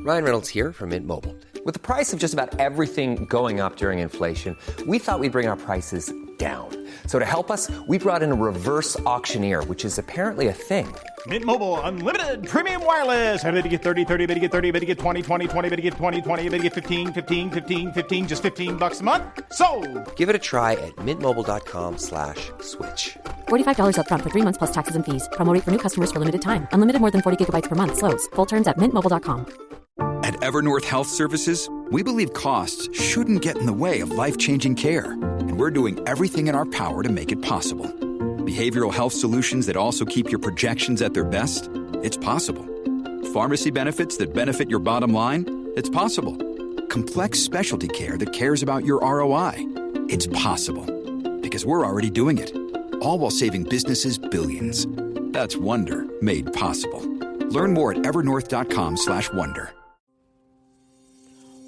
Ryan Reynolds here from Mint Mobile. With the price of just about everything going up during inflation, we thought we'd bring our prices down. So to help us, we brought in a reverse auctioneer, which is apparently a thing. Mint Mobile Unlimited Premium Wireless. How to get 30, 30, bit to get 30, bit to get 20, 20, 20, bit to get 20, 20, bit to get 15, 15, 15, 15, just $15 a month? Sold! Give it a try at mintmobile.com/switch. $45 up front for 3 months plus taxes and fees. Promo rate for new customers for limited time. Unlimited more than 40 gigabytes per month. Slows full terms at mintmobile.com. At Evernorth Health Services, we believe costs shouldn't get in the way of life-changing care, and we're doing everything in our power to make it possible. Behavioral health solutions that also keep your projections at their best? It's possible. Pharmacy benefits that benefit your bottom line? It's possible. Complex specialty care that cares about your ROI? It's possible. Because we're already doing it. All while saving businesses billions. That's Wonder made possible. Learn more at evernorth.com/wonder.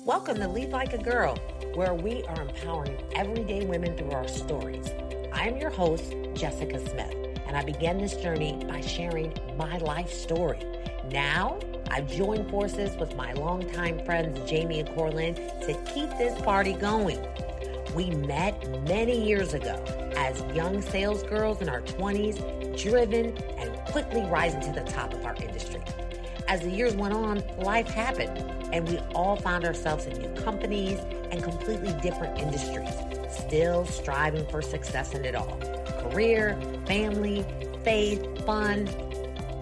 Welcome to Lead Like a Girl, where we are empowering everyday women through our stories. I'm your host, Jessica Smith, and I began this journey by sharing my life story. Now, I've joined forces with my longtime friends, Jamie and Corlin, to keep this party going. We met many years ago as young sales girls in our 20s, driven and quickly rising to the top of our industry. As the years went on, life happened, and we all found ourselves in new companies and completely different industries, still striving for success in it all. Career, family, faith, fun.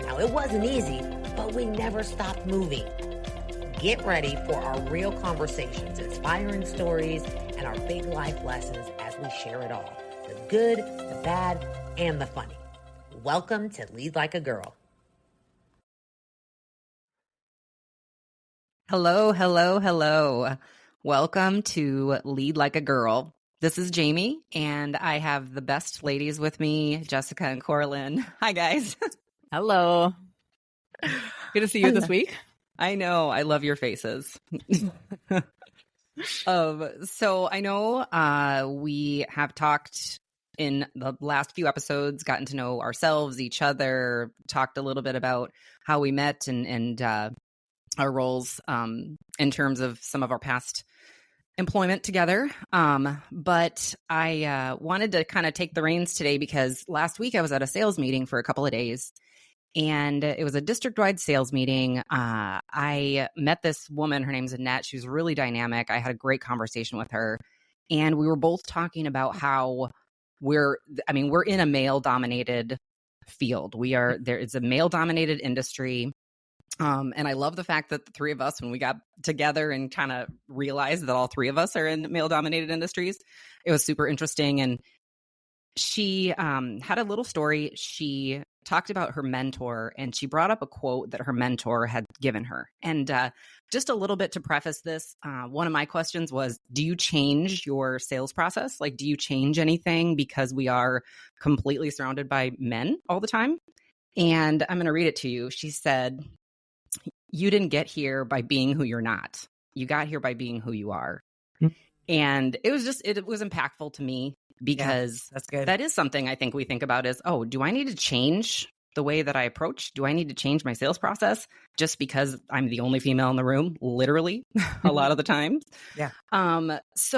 Now, it wasn't easy, but we never stopped moving. Get ready for our real conversations, inspiring stories, and our big life lessons as we share it all. The good, the bad, and the funny. Welcome to Lead Like a Girl. Hello, hello, hello. Welcome to Lead Like a Girl. This is Jamie, and I have the best ladies with me, Jessica and Corlin. Hi, guys. Hello. Good to see you this week. I know. I love your faces. So I know we have talked in the last few episodes, gotten to know ourselves, each other, talked a little bit about how we met and our roles in terms of some of our past employment together. But I wanted to kind of take the reins today because last week I was at a sales meeting for a couple of days, and it was a district-wide sales meeting. I met this woman. Her name's Annette. She was really dynamic. I had a great conversation with her, and we were both talking about how we're in a male-dominated field. It's a male-dominated industry. And I love the fact that the three of us, when we got together and kind of realized that all three of us are in male-dominated industries, it was super interesting. And she had a little story. She talked about her mentor, and she brought up a quote that her mentor had given her. And just a little bit to preface this, one of my questions was, do you change your sales process? Like, do you change anything because we are completely surrounded by men all the time? And I'm going to read it to you. She said, "You didn't get here by being who you're not. You got here by being who you are." And it was impactful to me because that's good. That is something I think we think about is, oh, do I need to change the way that I approach? Do I need to change my sales process just because I'm the only female in the room, literally, a lot of the times? Yeah. It's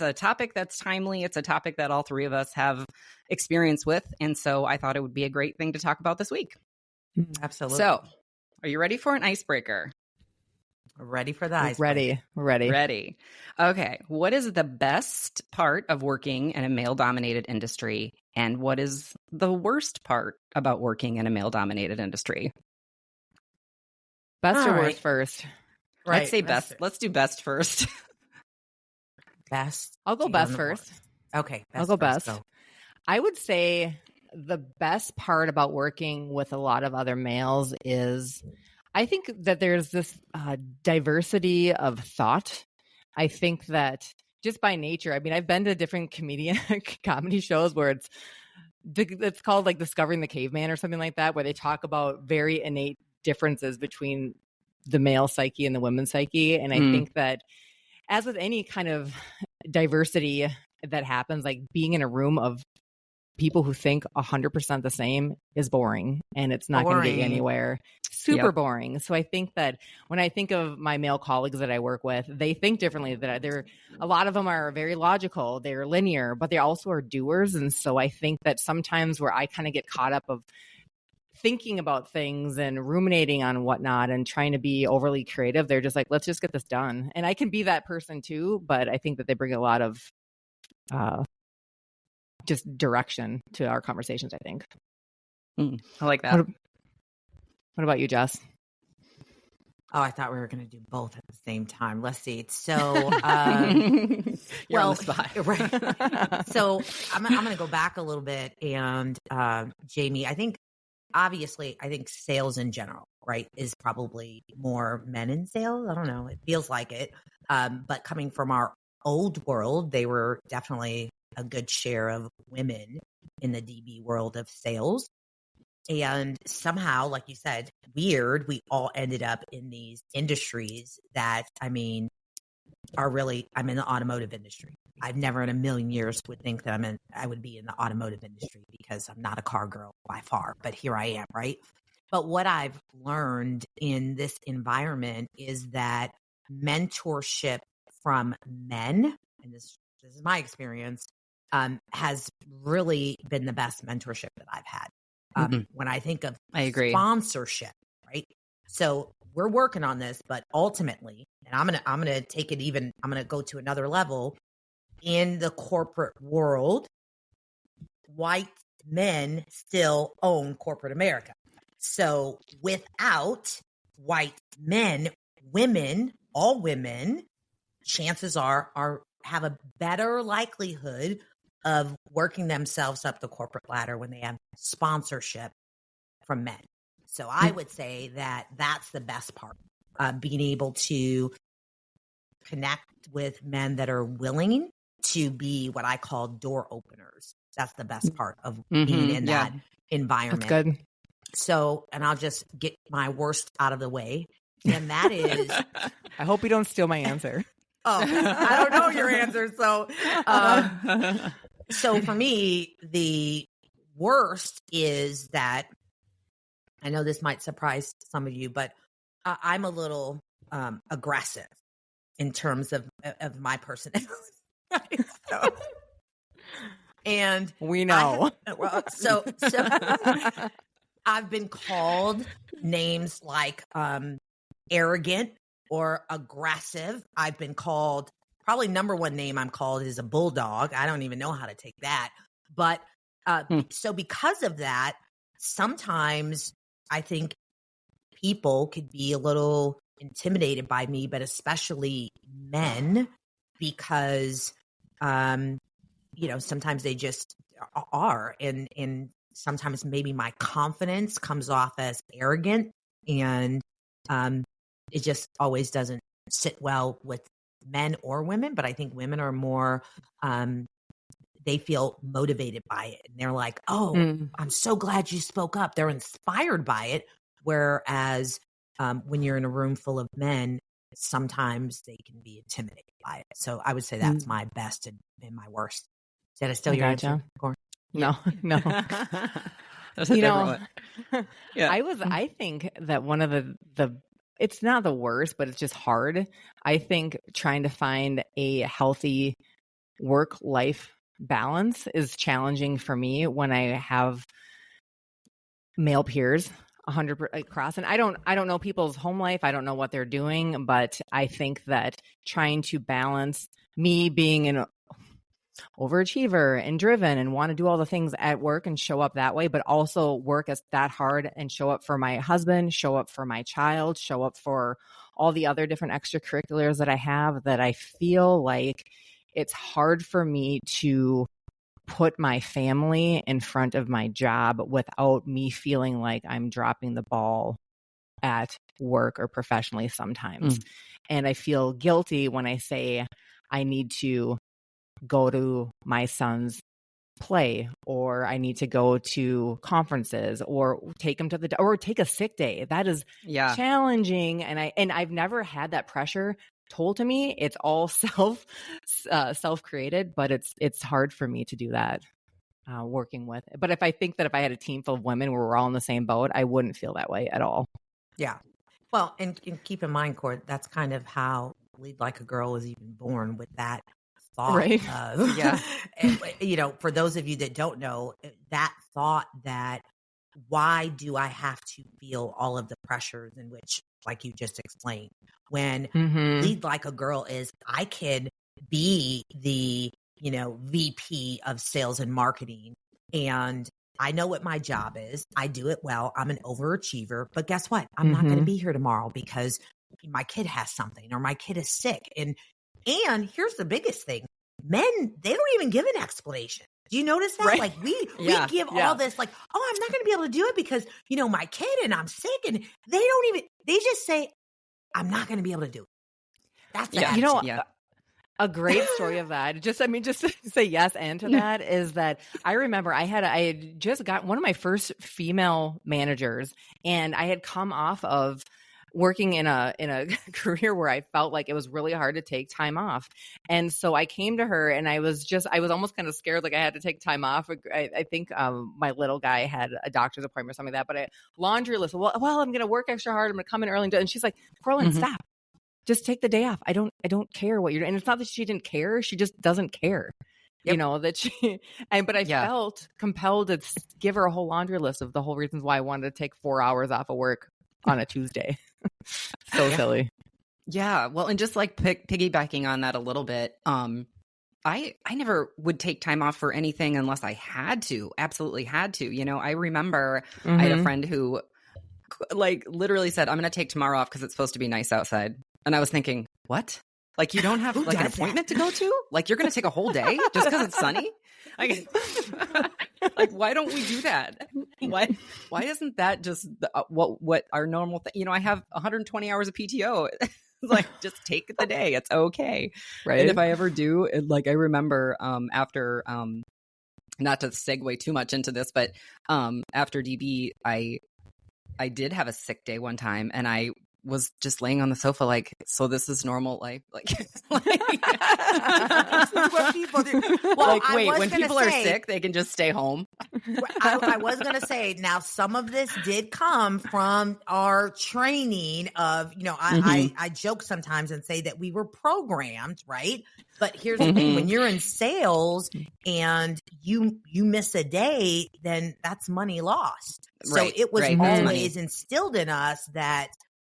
a topic that's timely. It's a topic that all three of us have experience with. And so I thought it would be a great thing to talk about this week. Absolutely. So, are you ready for an icebreaker? Ready for the icebreaker. Ready. Okay. What is the best part of working in a male-dominated industry, and what is the worst part about working in a male-dominated industry? Best or worst first? Right. I'd say best. Let's do best first. Best. I'll go best first. Okay. I'll go best. Go. I would say the best part about working with a lot of other males is I think that there's this diversity of thought. I think that just by nature, I mean, I've been to different comedy shows where it's called like Discovering the Caveman or something like that, where they talk about very innate differences between the male psyche and the women's psyche. And I think that as with any kind of diversity that happens, like being in a room of people who think 100% the same is boring, and it's not going to get you anywhere. super boring. So I think that when I think of my male colleagues that I work with, they think differently. That a lot of them are very logical, they're linear, but they also are doers. And so I think that sometimes where I kind of get caught up of thinking about things and ruminating on whatnot and trying to be overly creative, they're just like, let's just get this done. And I can be that person too, but I think that they bring a lot of just direction to our conversations, I think. I like that. What about you, Jess? Oh, I thought we were going to do both at the same time. Let's see. So, You're on the spot. Right. So I'm going to go back a little bit. And Jamie, I think sales in general, right, is probably more men in sales. I don't know. It feels like it. But coming from our old world, they were definitely a good share of women in the DB world of sales. And somehow, like you said, weird, we all ended up in these industries that, I mean, I'm in the automotive industry. I've never in a million years would think that I would be in the automotive industry because I'm not a car girl by far, but here I am, right? But what I've learned in this environment is that mentorship from men, and this is my experience, has really been the best mentorship that I've had. When I think of sponsorship, right? So we're working on this, but ultimately, and I'm gonna take it even. I'm gonna go to another level. In the corporate world, white men still own corporate America. So without white men, all women, chances are have a better likelihood of working themselves up the corporate ladder when they have sponsorship from men. So I would say that that's the best part, being able to connect with men that are willing to be what I call door openers. That's the best part of being in that environment. That's good. So, and I'll just get my worst out of the way. And that is, I hope you don't steal my answer. I don't know your answer. So for me, the worst is that, I know this might surprise some of you, but I'm a little aggressive in terms of my personality. So, and we know. So I've been called names like arrogant or aggressive. I've been called, probably number one name I'm called is a bulldog. I don't even know how to take that. But so because of that, sometimes I think people could be a little intimidated by me, but especially men, because, sometimes they just are. And sometimes maybe my confidence comes off as arrogant, and it just always doesn't sit well with men or women. But I think women are more, they feel motivated by it. And they're like, oh, I'm so glad you spoke up. They're inspired by it. Whereas when you're in a room full of men, sometimes they can be intimidated by it. So I would say that's my best and my worst. Did I steal your answer? No. I think that one of the it's not the worst, but it's just hard. I think trying to find a healthy work-life balance is challenging for me when I have male peers 100% across. And I don't know people's home life. I don't know what they're doing, but I think that trying to balance me being an overachiever and driven and want to do all the things at work and show up that way, but also work as that hard and show up for my husband, show up for my child, show up for all the other different extracurriculars that I have, that I feel like it's hard for me to put my family in front of my job without me feeling like I'm dropping the ball at work or professionally sometimes. And I feel guilty when I say I need to go to my son's play, or I need to go to conferences, or take him to or take a sick day. That is challenging. And I've never had that pressure told to me. It's all self-created, but it's hard for me to do that working with. But if I had a team full of women where we're all in the same boat, I wouldn't feel that way at all. Yeah. Well, and keep in mind, Court, that's kind of how Lead Like a Girl was even born, with that thought Right. of, Yeah. for those of you that don't know, that thought that why do I have to feel all of the pressures in which, like you just explained, when Lead Like a Girl is I can be the, VP of sales and marketing, and I know what my job is. I do it well. I'm an overachiever, but guess what? I'm not going to be here tomorrow because my kid has something or my kid is sick. And here's the biggest thing. Men, they don't even give an explanation. Do you notice that? Right. Like we give Yeah. all this like, oh, I'm not going to be able to do it because, my kid and I'm sick, and they just say, I'm not going to be able to do it. That's the attitude. Yeah. A great story of that. Just to say yes and to that is that I remember I had just got one of my first female managers, and I had come off of working in a career where I felt like it was really hard to take time off. And so I came to her, and I was almost kind of scared, like I had to take time off. I think my little guy had a doctor's appointment or something like that, but laundry list. Well, I'm going to work extra hard. I'm going to come in early. And she's like, Corlin, stop. Just take the day off. I don't care what you're doing. And it's not that she didn't care. She just doesn't care. Yep. But I felt compelled to give her a whole laundry list of the whole reasons why I wanted to take 4 hours off of work on a Tuesday. Silly. Yeah. Well, and just like piggybacking on that a little bit, I never would take time off for anything unless I had to, absolutely had to. I remember I had a friend who like literally said, I'm going to take tomorrow off because it's supposed to be nice outside. And I was thinking, what? Like you don't have like an appointment to go to? Like you're going to take a whole day just because it's sunny? Like why don't we do that? Why isn't that just what our normal thing? I have 120 hours of PTO. Like just take the day. It's okay. Right. And if I ever do, like I remember after not to segue too much into this, but after DB, I did have a sick day one time, and I was just laying on the sofa like, so this is normal life. Like this is what people do. Well, like, wait, when people are sick, they can just stay home. I was going to say, now some of this did come from our training of, I joke sometimes and say that we were programmed, right? But here's the thing, when you're in sales and you miss a day, then that's money lost. So it was always instilled in us that,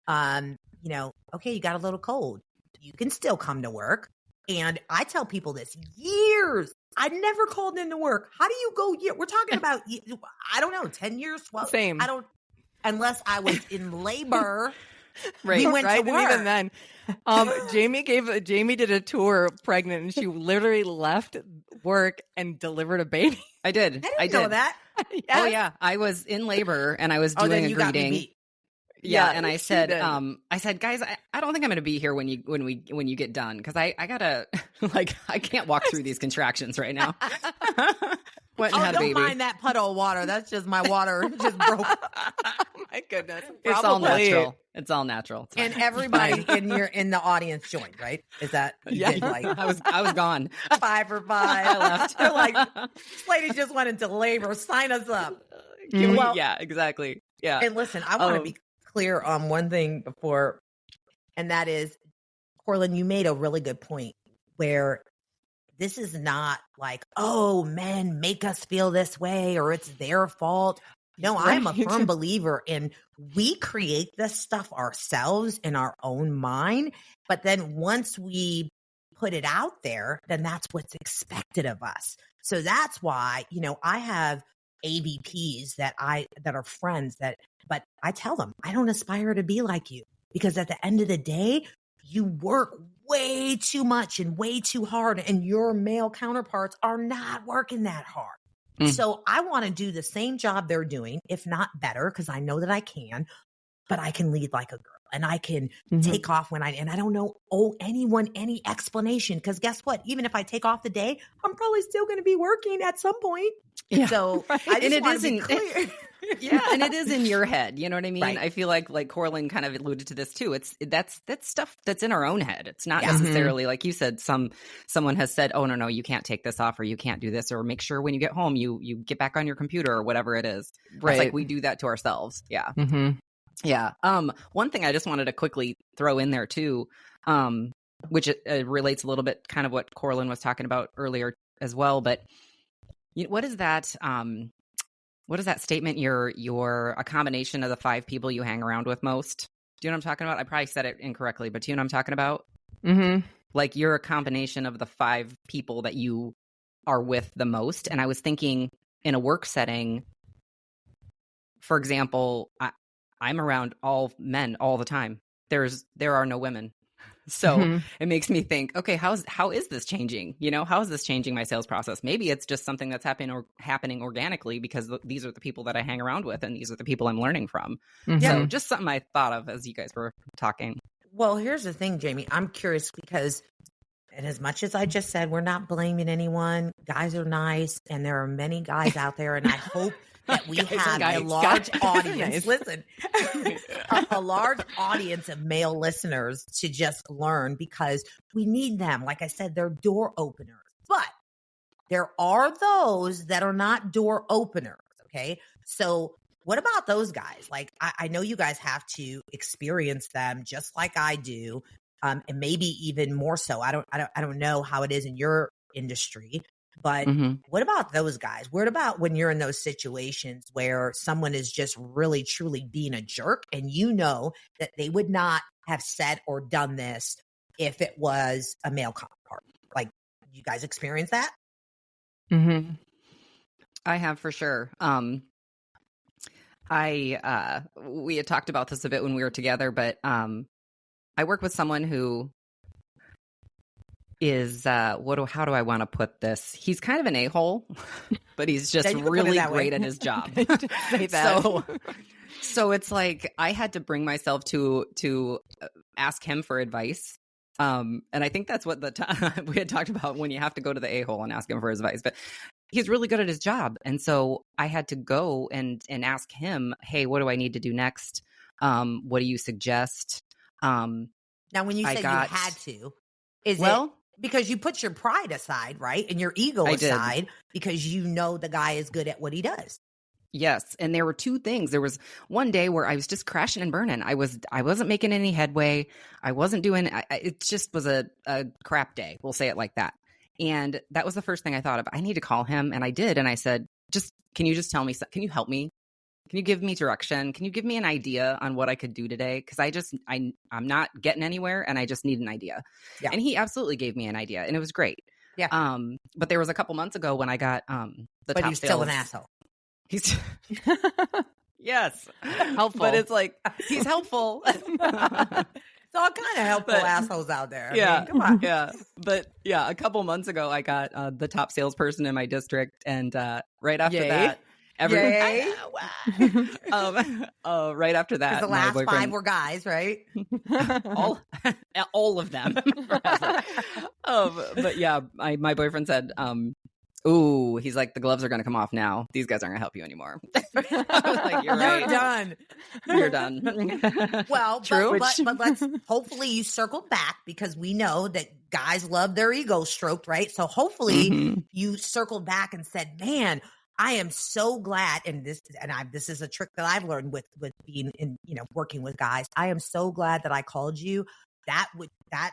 okay, you got a little cold. You can still come to work. And I tell people this years. I never called into work. How do you go? We're talking about, I don't know, 10 years, 12. Same. Unless I was in labor. Right. We went to work. And even then, Jamie did a tour pregnant, and she literally left work and delivered a baby. I did. I didn't know that. Yes. Oh yeah. I was in labor and I was doing a greeting. Yeah, and I said, guys, I don't think I'm going to be here when you get done, because I gotta I can't walk through these contractions right now. Went and had a baby. Don't mind that puddle of water. That's just my water just broke. Oh my goodness, it's all natural. It's all natural. And everybody in the audience joined, right? Is that did, like I was gone. 5 for 5. I left. They're like, this lady just went into labor. Sign us up. Well, yeah, exactly. Yeah. And listen, I want to be clear on one thing before, and that is, Corlin, you made a really good point where this is not like, oh, men make us feel this way or it's their fault. No, I'm a firm believer in we create this stuff ourselves in our own mind. But then once we put it out there, then that's what's expected of us. So that's why, I have AVPs that are friends but I tell them, I don't aspire to be like you, because at the end of the day, you work way too much and way too hard, and your male counterparts are not working that hard. So I want to do the same job they're doing, if not better, because I know that I can, but I can lead like a girl, and I can take off and I don't owe anyone any explanation, because guess what? Even if I take off the day, I'm probably still going to be working at some point. Yeah. So I just want to be clear. Yeah, and it is in your head. You know what I mean? Right. I feel like Corlin kind of alluded to this too. That's stuff that's in our own head. It's not necessarily like you said. Someone has said, "Oh no, you can't take this off, or you can't do this, or make sure when you get home you get back on your computer or whatever it is." Right? It's like we do that to ourselves. Yeah. Yeah. One thing I just wanted to quickly throw in there too, which relates a little bit kind of what Corlin was talking about earlier as well. But what is that? What is that statement? You're a combination of the 5 people you hang around with most. Do you know what I'm talking about? I probably said it incorrectly, but do you know what I'm talking about? Mm-hmm. Like you're a combination of the 5 people that you are with the most. And I was thinking in a work setting, for example, I'm around all men all the time. There are no women. So it makes me think, okay, how is this changing? How is this changing my sales process? Maybe it's just something that's happening organically because these are the people that I hang around with and these are the people I'm learning from. Mm-hmm. So just something I thought of as you guys were talking. Well, here's the thing, Jamie. I'm curious because, and as much as I just said, we're not blaming anyone. Guys are nice, and there are many guys out there, and I hope that we have a large audience. Listen, a large audience of male listeners to just learn because we need them. Like I said, they're door openers. But there are those that are not door openers, okay? So what about those guys? Like, I know you guys have to experience them just like I do, and maybe even more so. I don't know how it is in your industry. But what about those guys? What about when you're in those situations where someone is just really, truly being a jerk and you know that they would not have said or done this if it was a male counterpart? Like, you guys experience that? Mm-hmm. I have for sure. We had talked about this a bit when we were together, but I work with someone who is how do I want to put this? He's kind of an a-hole, but he's just really great at his job. Say that. So it's like I had to bring myself to ask him for advice. And I think that's what we had talked about when you have to go to the a-hole and ask him for his advice. But he's really good at his job. And so I had to go and ask him, hey, what do I need to do next? What do you suggest? Now, when you say you had to, because you put your pride aside, right? And your ego aside because you know the guy is good at what he does. Yes. And there were 2 things. There was one day where I was just crashing and burning. I wasn't making any headway. I wasn't doing, it just was a crap day. We'll say it like that. And that was the first thing I thought of. I need to call him. And I did. And I said, can you just tell me, can you help me? Can you give me direction? Can you give me an idea on what I could do today? Because I'm not getting anywhere and I just need an idea. Yeah. And he absolutely gave me an idea and it was great. Yeah. But there was a couple months ago when I got the but top he's sales. Still an asshole. He's yes. Helpful. But it's like he's helpful. It's all kind of helpful assholes out there. Yeah. I mean, come on. Yeah. But yeah, a couple months ago I got the top salesperson in my district and right after that right after that, the last 5 were guys, right? all of them. But yeah, my boyfriend said, "Ooh," he's like, "The gloves are going to come off now. These guys aren't going to help you anymore." I was like, "You're right. You're done." Well, true. But let's hopefully you circled back because we know that guys love their ego stroked, right? So hopefully you circled back and said, "Man, I am so glad." And this is a trick that I've learned with being in, working with guys. I am so glad that I called you. That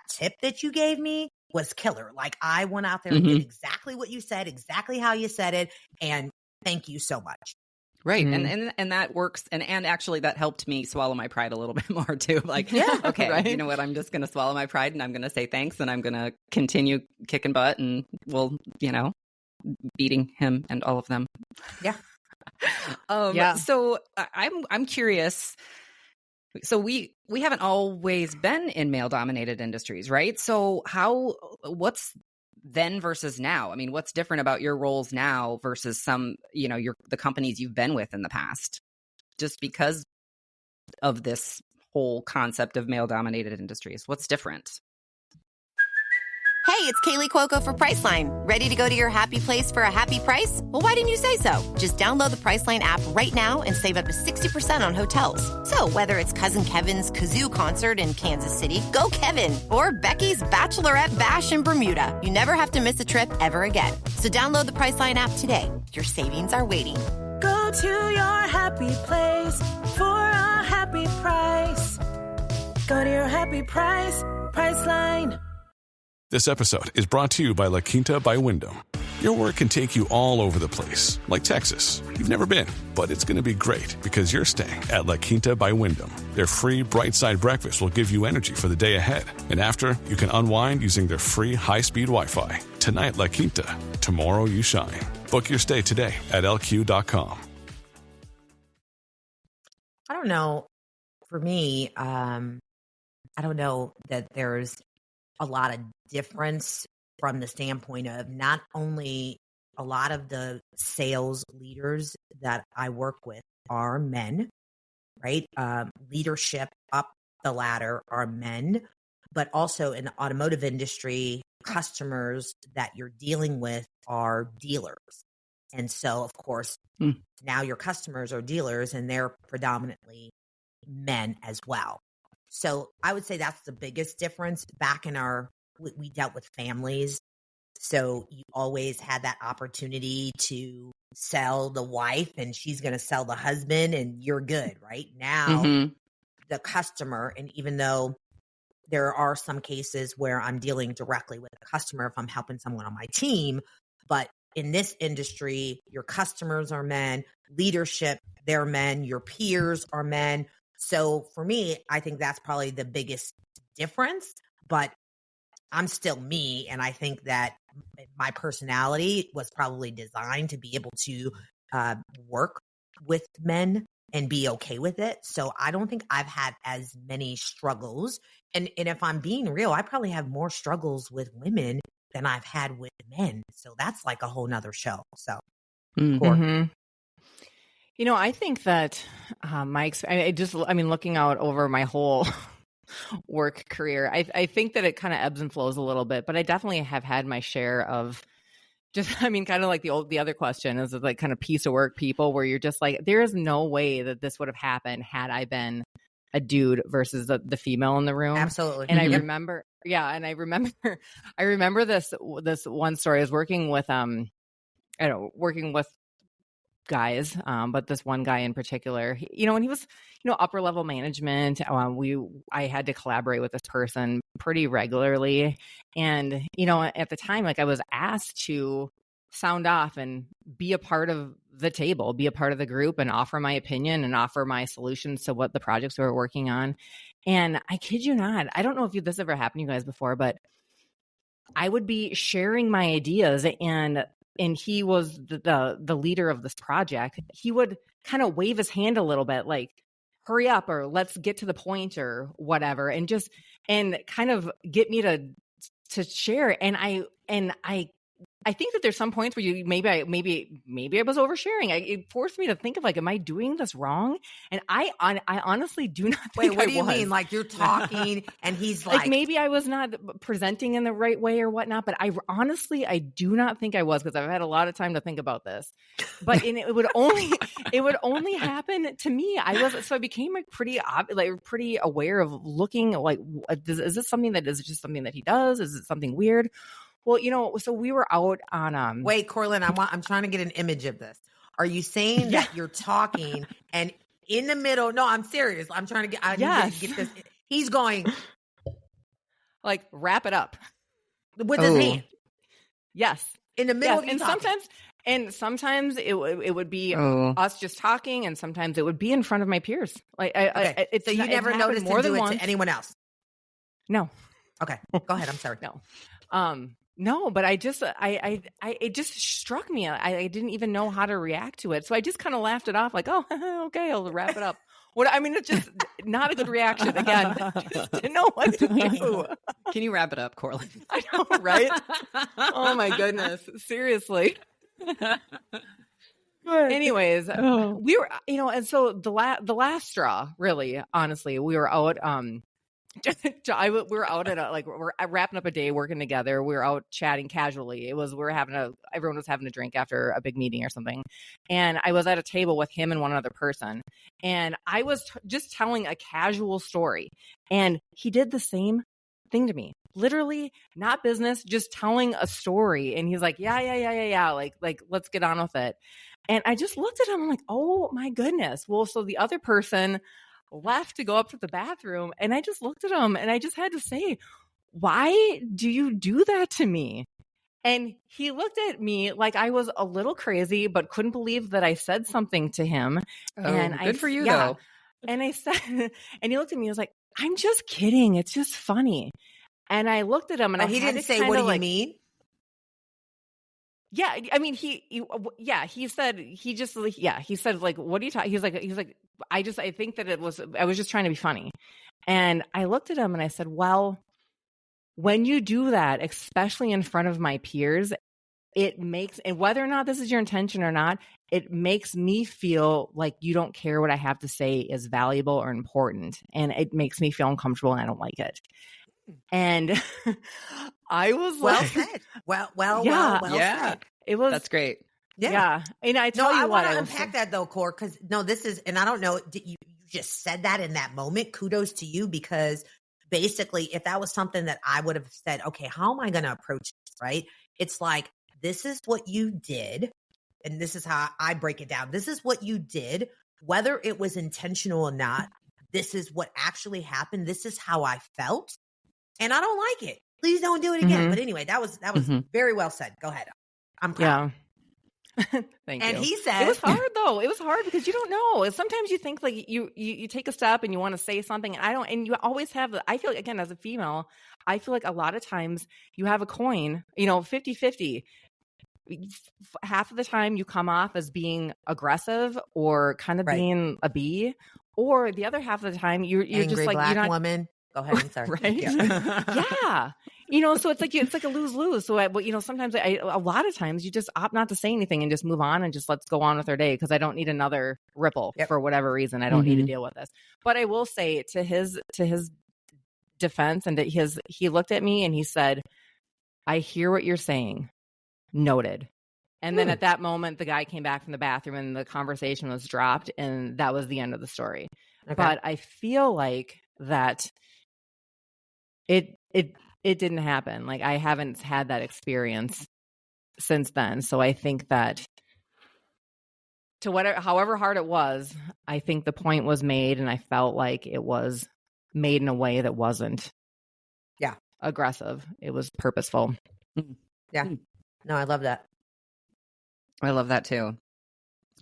tip that you gave me was killer. Like I went out there and did exactly what you said, exactly how you said it. And thank you so much. Right. And that works. And actually that helped me swallow my pride a little bit more too. Like, okay, right? You know what? I'm just going to swallow my pride and I'm going to say thanks and I'm going to continue kicking butt and we'll, beating him and all of them. Yeah. So I'm curious. So we haven't always been in male dominated industries, right? So what's then versus now? I mean, what's different about your roles now versus the companies you've been with in the past, just because of this whole concept of male dominated industries? What's different? Hey, it's Kaylee Cuoco for Priceline. Ready to go to your happy place for a happy price? Well, why didn't you say so? Just download the Priceline app right now and save up to 60% on hotels. So whether it's Cousin Kevin's Kazoo Concert in Kansas City, go Kevin, or Becky's Bachelorette Bash in Bermuda, you never have to miss a trip ever again. So download the Priceline app today. Your savings are waiting. Go to your happy place for a happy happy price. Go to your happy price, Priceline. This episode is brought to you by La Quinta by Wyndham. Your work can take you all over the place, like Texas. You've never been, but it's going to be great because you're staying at La Quinta by Wyndham. Their free Bright Side breakfast will give you energy for the day ahead. And after, you can unwind using their free high-speed Wi-Fi. Tonight, La Quinta. Tomorrow, you shine. Book your stay today at LQ.com. I don't know. For me, I don't know that there's a lot of difference from the standpoint of not only a lot of the sales leaders that I work with are men, right? Leadership up the ladder are men, but also in the automotive industry, customers that you're dealing with are dealers. And so, of course, now your customers are dealers and they're predominantly men as well. So I would say that's the biggest difference. Back in we dealt with families. So you always had that opportunity to sell the wife and she's going to sell the husband and you're good, right? Now the customer, and even though there are some cases where I'm dealing directly with a customer if I'm helping someone on my team, but in this industry, your customers are men, leadership, they're men, your peers are men. So for me, I think that's probably the biggest difference, but I'm still me. And I think that my personality was probably designed to be able to work with men and be okay with it. So I don't think I've had as many struggles. And if I'm being real, I probably have more struggles with women than I've had with men. So that's like a whole nother show. So You know, I think that looking out over my whole work career, I think that it kind of ebbs and flows a little bit, but I definitely have had my share of kind of like the other question is like kind of piece of work people where you're just like, there is no way that this would have happened had I been a dude versus the female in the room. Absolutely. And I remember this one story. I was working with guys, but this one guy in particular, and he was, upper level management. I had to collaborate with this person pretty regularly. And, at the time, like I was asked to sound off and be a part of the table, be a part of the group and offer my opinion and offer my solutions to what the projects we were working on. And I kid you not, I don't know if this ever happened to you guys before, but I would be sharing my ideas and he was the leader of this project. He would kind of wave his hand a little bit like, hurry up, or let's get to the point or whatever. And kind of get me to share. And I think that there's some points where maybe I was oversharing. It forced me to think of like, am I doing this wrong? And I honestly do not think I was. Wait, what do you mean? Like you're talking and he's like maybe I was not presenting in the right way or whatnot, but I do not think I was, because I've had a lot of time to think about this. But it would only happen to me. I became like pretty aware of looking like, is this something that is just something that he does? Is it something weird? Well, so we were out on Wait, Corlin, I'm trying to get an image of this. Are you saying that you're talking and in the middle? No, I'm serious. I'm trying to get get this. He's going like wrap it up with his hand. Yes. In the middle yes. Sometimes it would be us just talking, and sometimes it would be in front of my peers. Like so you never noticed more than once to anyone else? No. Okay. Go ahead. I'm sorry. No. No, but it just struck me. I didn't even know how to react to it. So I just kind of laughed it off like, oh, okay, I'll wrap it up. It's just not a good reaction. Again, just didn't know what to do. Can you wrap it up, Corlin? I know, right? Oh my goodness. Seriously. Anyways, we were, and so the last straw, really, honestly, we were out, we were out at we're wrapping up a day working together. We were out chatting casually. Everyone was having a drink after a big meeting or something. And I was at a table with him and one other person. And I was just telling a casual story. And he did the same thing to me. Literally, not business, just telling a story. And he's like, yeah. Like, let's get on with it. And I just looked at him. I'm like, oh my goodness. Well, so the other person left to go up to the bathroom. And I just looked at him and I just had to say, why do you do that to me? And he looked at me like I was a little crazy, but couldn't believe that I said something to him. And good for you, though. And I said, and he looked at me, he was like, I'm just kidding. It's just funny. And I looked at him and he didn't say, what do you mean? Yeah. I mean, he said, he said like, what are you talking? He's like, I think that I was just trying to be funny. And I looked at him and I said, well, when you do that, especially in front of my peers, and whether or not this is your intention or not, it makes me feel like you don't care what I have to say is valuable or important. And it makes me feel uncomfortable and I don't like it. And I was well like, said. Well said. It was, that's great. Yeah. And I tell you what, I want to unpack that though, Cor, because this is, and I don't know, you just said that in that moment. Kudos to you, because basically if that was something that I would have said, okay, how am I going to approach this? Right? It's like, this is what you did. And this is how I break it down. This is what you did, whether it was intentional or not. This is what actually happened. This is how I felt. And I don't like it. Please don't do it again. Mm-hmm. But anyway, that was very well said. Go ahead. I'm proud. Yeah. Thank you. And he said, it was hard though. It was hard because you don't know. Sometimes you think like you take a step and you want to say something, and you always have I feel like, again, as a female, I feel like a lot of times you have a coin, 50-50. Half of the time you come off as being aggressive or kind of being a bee, or the other half of the time you're angry just like, black you're not, woman. Go ahead. I'm sorry. Right? Yeah. So it's like a lose-lose. So, sometimes a lot of times you just opt not to say anything and just move on and just let's go on with our day because I don't need another ripple for whatever reason. I don't need to deal with this. But I will say to his defense and that he looked at me and he said, I hear what you're saying. Noted. And then at that moment, the guy came back from the bathroom and the conversation was dropped and that was the end of the story. Okay. But I feel like that it didn't happen. Like I haven't had that experience since then. So I think that however hard it was, I think the point was made and I felt like it was made in a way that wasn't aggressive. It was purposeful. Yeah. No, I love that. I love that too.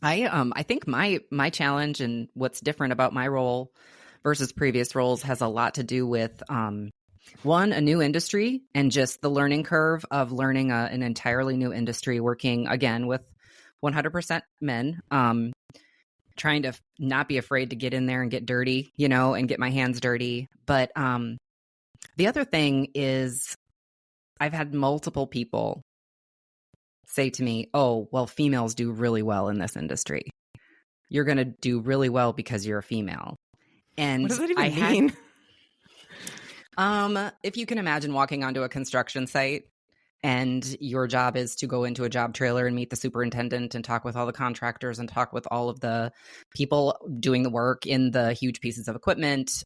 I think my challenge and what's different about my role versus previous roles has a lot to do with one, a new industry and just the learning curve of learning an entirely new industry, working again with 100% men, trying to not be afraid to get in there and get dirty, and get my hands dirty. But the other thing is I've had multiple people say to me, oh, well, females do really well in this industry. You're going to do really well because you're a female. And what does that even mean? If you can imagine walking onto a construction site and your job is to go into a job trailer and meet the superintendent and talk with all the contractors and talk with all of the people doing the work in the huge pieces of equipment.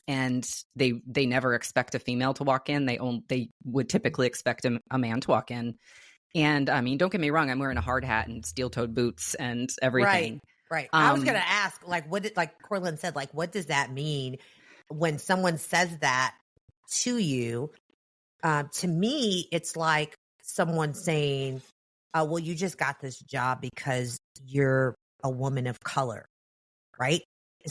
And they never expect a female to walk in. They would typically expect a man to walk in. And I mean, don't get me wrong, I'm wearing a hard hat and steel-toed boots and everything. Right. I was going to ask, like Corlin said, like, what does that mean when someone says that to you? To me, it's like someone saying, well, you just got this job because you're a woman of color, right?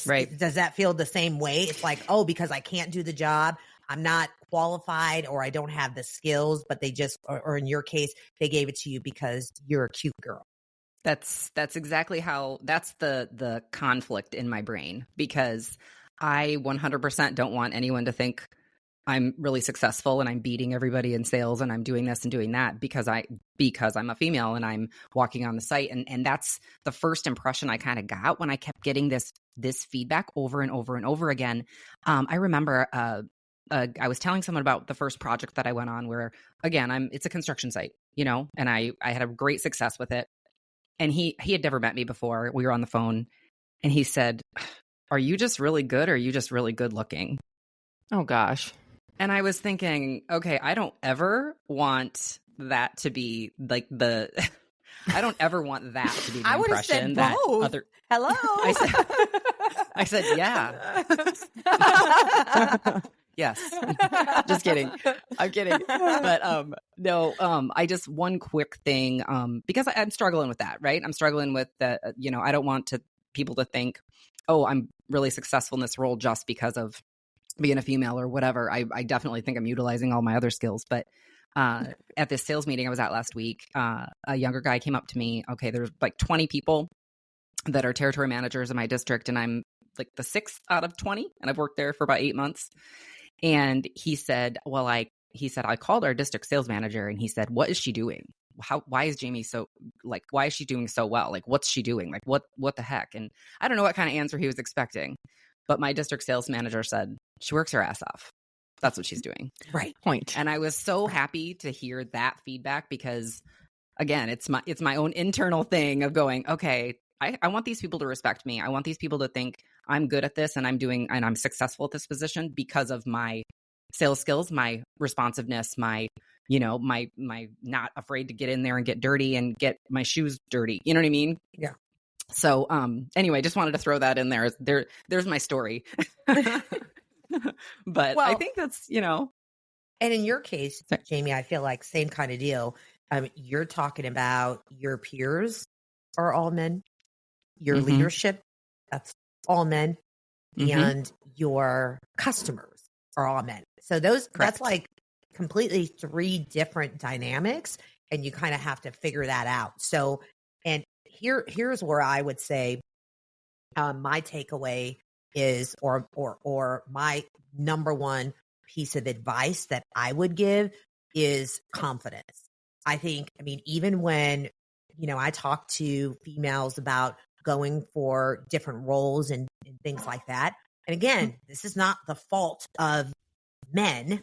Right. Does that feel the same way? It's like, oh, because I can't do the job, I'm not qualified, or I don't have the skills, but they just, or in your case, they gave it to you because you're a cute girl. That's exactly how, that's the conflict in my brain, because I 100% don't want anyone to think I'm really successful and I'm beating everybody in sales and I'm doing this and doing that because I'm a female and I'm walking on the site. And that's the first impression I kind of got when I kept getting this feedback over and over and over again. I remember I was telling someone about the first project that I went on where, again, it's a construction site, and I had a great success with it. And he had never met me before. We were on the phone and he said, are you just really good or are you just really good looking? Oh, gosh. And I was thinking, okay, I don't ever want that to be like I don't ever want that to be the I would have impression said that both. other. Hello. I said yeah. Yes. Just kidding. I'm kidding. But no, I just one quick thing because I'm struggling with that, right? I'm struggling with the I don't want people to think, "Oh, I'm really successful in this role just because of being a female or whatever." I definitely think I'm utilizing all my other skills, but at this sales meeting I was at last week, a younger guy came up to me. Okay, there's like 20 people that are territory managers in my district, and I'm like the 6th out of 20, and I've worked there for about 8 months. And he said, I called our district sales manager, and he said, "What is she doing? Why is Jamie why is she doing so well? Like, what's she doing? Like, what the heck?" And I don't know what kind of answer he was expecting, but my district sales manager said, "She works her ass off. That's what she's doing." Right. Point. And I was so happy to hear that feedback because, again, it's my own internal thing of going, okay, I want these people to respect me. I want these people to think I'm good at this and I'm successful at this position because of my sales skills, my responsiveness, my not afraid to get in there and get dirty and get my shoes dirty. You know what I mean? Yeah. So anyway, just wanted to throw that in there. There's my story. But I think that's, And in your case, Jamie, I feel like same kind of deal. You're talking about your peers are all men. Your leadership, that's all men. And your customers are all men. So that's like completely 3 different dynamics, and you kind of have to figure that out. So, and here's where I would say my takeaway is, or my number one piece of advice that I would give is confidence. I think, even when, I talk to females about going for different roles and things like that. And again, this is not the fault of men,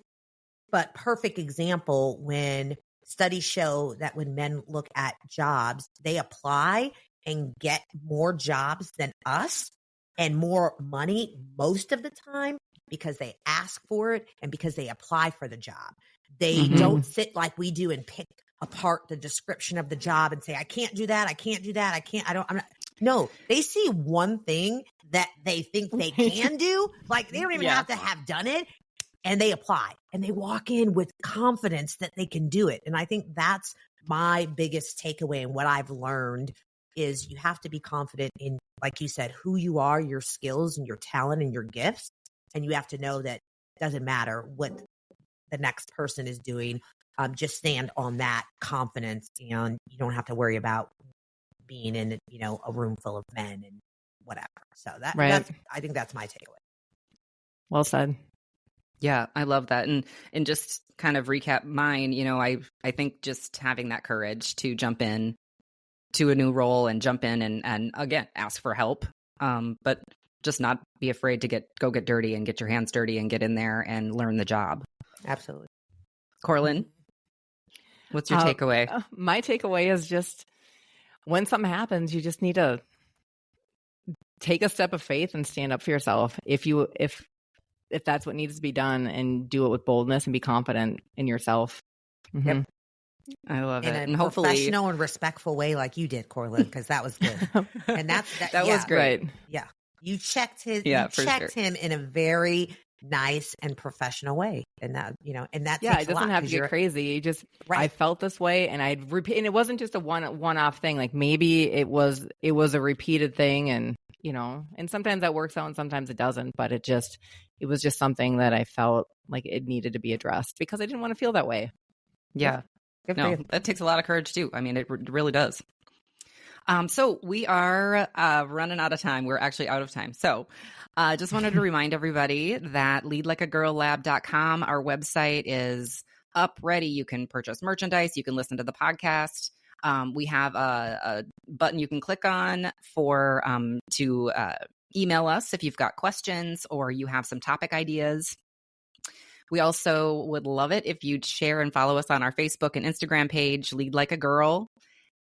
but perfect example when studies show that when men look at jobs, they apply and get more jobs than us and more money most of the time because they ask for it and because they apply for the job. They don't sit like we do and pick apart the description of the job and say, I can't do that. I can't do that. No, they see one thing that they think they can do. Like they don't even have to have done it, and they apply and they walk in with confidence that they can do it. And I think that's my biggest takeaway. And what I've learned is you have to be confident in, like you said, who you are, your skills and your talent and your gifts. And you have to know that it doesn't matter what the next person is doing. Just stand on that confidence, and you don't have to worry about being in, a room full of men and whatever. So I think that's my takeaway. Well said. Yeah, I love that. And just kind of recap mine, I think just having that courage to jump in to a new role and jump in and again, ask for help. But just not be afraid to go get dirty and get your hands dirty and get in there and learn the job. Absolutely. Corlin, what's your takeaway? My takeaway is just when something happens, you just need to take a step of faith and stand up for yourself. If that's what needs to be done, and do it with boldness and be confident in yourself. Yep. I love it. In a hopefully professional and respectful way like you did, Corlin, because that was good. And that was great. Yeah. You checked him in a very nice and professional way. And that, and that takes it doesn't have to get crazy. You just, I felt this way, and I'd repeat, and it wasn't just a one-off thing. Like maybe it was a repeated thing, and, and sometimes that works out and sometimes it doesn't, but it was just something that I felt like it needed to be addressed because I didn't want to feel that way. Yeah. No, that takes a lot of courage too. It really does. So we are running out of time. We're actually out of time. So just wanted to remind everybody that leadlikeagirllab.com, our website, is up, ready. You can purchase merchandise. You can listen to the podcast. We have a button you can click on for to email us if you've got questions or you have some topic ideas. We also would love it if you'd share and follow us on our Facebook and Instagram page, Lead Like a Girl,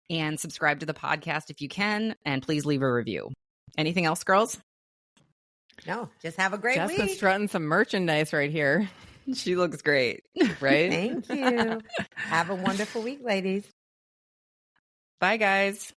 and subscribe to the podcast if you can, and please leave a review. Anything else, girls? No, just have a great week. Jessica's strutting some merchandise right here. She looks great, right? Thank you. Have a wonderful week, ladies. Bye, guys.